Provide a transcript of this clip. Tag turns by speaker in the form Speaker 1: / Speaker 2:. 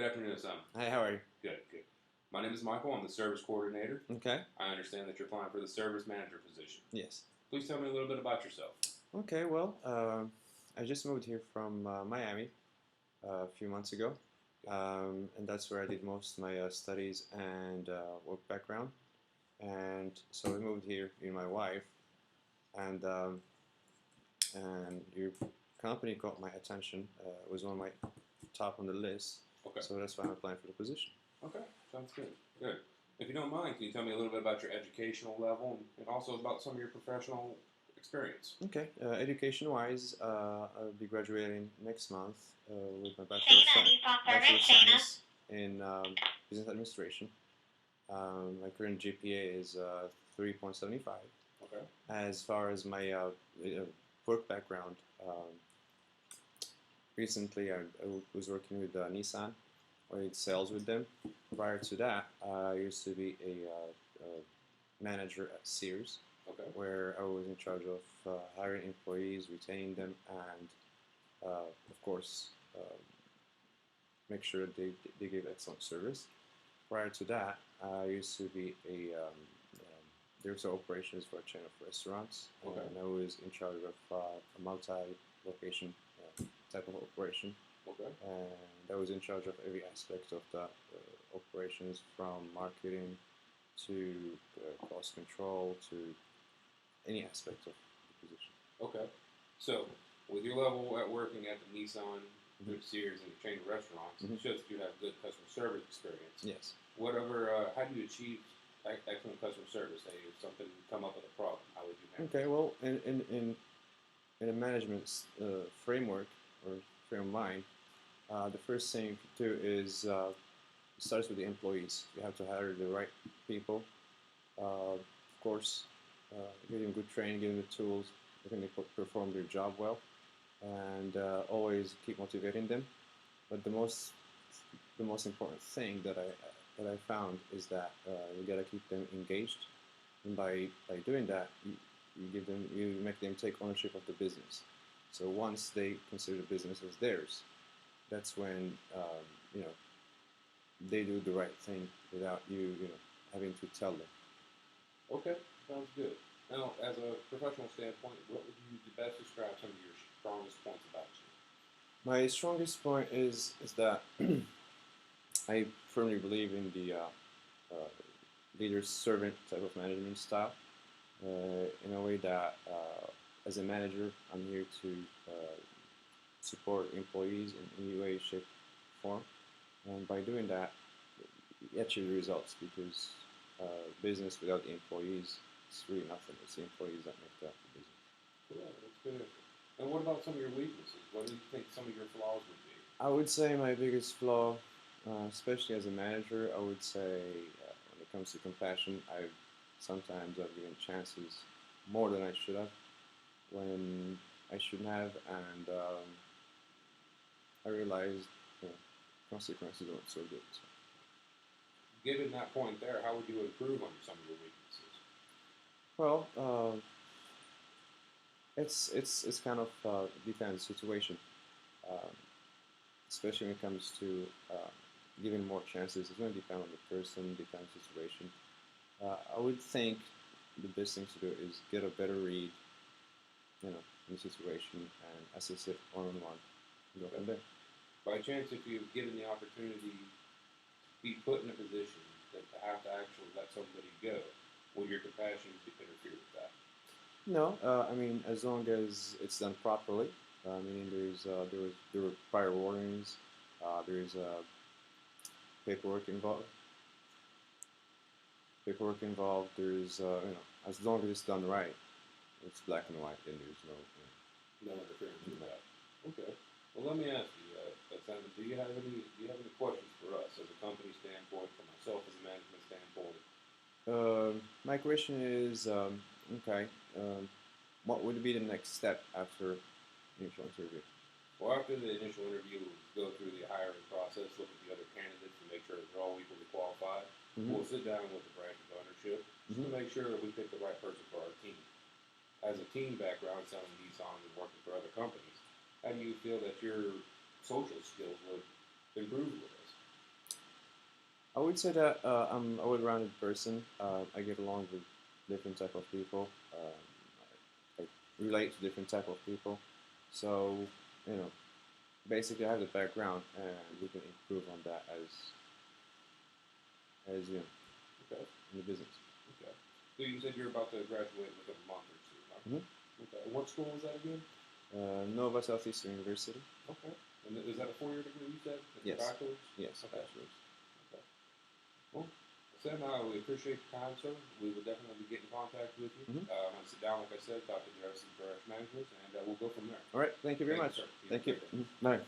Speaker 1: Good afternoon, Sam.
Speaker 2: Hi, how are you?
Speaker 1: Good, good. My name is Michael. I'm the service coordinator.
Speaker 2: Okay.
Speaker 1: I understand that you're applying for the service manager position.
Speaker 2: Yes.
Speaker 1: Please tell me a little bit about yourself.
Speaker 2: Okay, well, I just moved here from Miami a few months ago, and that's where I did most of my studies and work background. And so we moved here, me and my wife, and your company caught my attention. It was on my top on the list,
Speaker 1: Okay.
Speaker 2: so that's why I'm applying for the position.
Speaker 1: Okay, sounds good. Good. If you don't mind, can you tell me a little bit about your educational level and also about some of your professional experience?
Speaker 2: Okay, education-wise, I'll be graduating next month with my Bachelor of Science in Business Administration. My current GPA is 3.75.
Speaker 1: Okay.
Speaker 2: As far as my work background, recently I was working with Nissan. I did sales with them. Prior to that, I used to be a manager at Sears.
Speaker 1: Okay.
Speaker 2: Where I was in charge of hiring employees, retaining them, and of course, make sure that they give excellent service. Prior to that, I used to be director of operations for a chain of restaurants,
Speaker 1: Okay.
Speaker 2: and I was in charge of a multi-location type of operation.
Speaker 1: Okay.
Speaker 2: And I was in charge of every aspect of the operations, from marketing to cost control to any aspect of the position.
Speaker 1: Okay. So, with your level at working at the Nissan, the Sears, and the chain of restaurants, it shows that you have good customer service experience.
Speaker 2: Yes.
Speaker 1: How do you achieve excellent customer service? Say if something come up with a problem, how would you handle it?
Speaker 2: Okay. Well, in a management framework or frame of mind, the first thing to do is it starts with the employees. You have to hire the right people. Of course, give them good training, give them the tools, they can perform their job well, and always keep motivating them. But the most important thing that I found is that you gotta keep them engaged, and by doing that, you make them take ownership of the business. So once they consider the business as theirs, that's when they do the right thing without you having to tell them.
Speaker 1: Okay, sounds good. Now, as a professional standpoint, what would you best describe some of your strongest points about you?
Speaker 2: My strongest point is that I firmly believe in the leader servant type of management style. In a way that, as a manager, I'm here to support employees in any way, shape, form, and by doing that, you achieve results because business without the employees is really nothing. It's the employees that make that business.
Speaker 1: Yeah, that's good. And what about some of your weaknesses? What do you think some of your flaws would be?
Speaker 2: I would say my biggest flaw, especially as a manager, I would say when it comes to compassion, I've given chances more than I should have when I shouldn't have, and I realized consequences aren't so good. So.
Speaker 1: Given that point there, how would you improve on some of your weaknesses?
Speaker 2: Well, it's kind of depends situation, um, especially when it comes to giving more chances. It's going to depend on the person, depend on the situation. I would think the best thing to do is get a better read, in the situation and assess it one on one. Go from there.
Speaker 1: By chance, if you're given the opportunity to be put in a position that to have to actually let somebody go, will your compassion interfere with that?
Speaker 2: No, I mean as long as it's done properly. Meaning there were prior warnings. There's paperwork involved. Paperwork involved. There's as long as it's done right, it's black and white. Then there's no.
Speaker 1: No interference with that. Okay. Well, let me ask you, Simon, do you have any questions for us as a company standpoint, for myself as a management standpoint?
Speaker 2: My question is, okay, what would be the next step after initial interview?
Speaker 1: Well, after the initial interview, we'll go through the hiring process, look at the other candidates, and make sure that they're all equally qualified.
Speaker 2: Mm-hmm.
Speaker 1: We'll sit down with the branch of ownership just to make sure that we pick the right person for our team. As a team background, selling Nissan and working for other companies, how do you feel that your social skills would improve with this?
Speaker 2: I would say that I'm a well-rounded person. I get along with different type of people. I relate to different type of people. So, you know, basically I have the background, and we can improve on that as you know,
Speaker 1: Okay.
Speaker 2: in the business.
Speaker 1: Okay. So you said you're about to graduate within a month or two, right?
Speaker 2: Mm-hmm.
Speaker 1: Okay. What school was that again?
Speaker 2: Nova Southeastern University.
Speaker 1: Okay. And is that a 4-year degree you said? It's
Speaker 2: Yes.
Speaker 1: a bachelor's?
Speaker 2: Yes,
Speaker 1: Okay.
Speaker 2: bachelor's.
Speaker 1: Okay. Well, Sam, we appreciate the time, sir. We will definitely get in contact with you.
Speaker 2: Mhm.
Speaker 1: I'm going to sit down, like I said, talk to the rest of the branch managers, and we'll go from there.
Speaker 2: All right. Thank you very much.
Speaker 1: Sir.
Speaker 2: Thank you.
Speaker 1: Have a great day.
Speaker 2: Bye.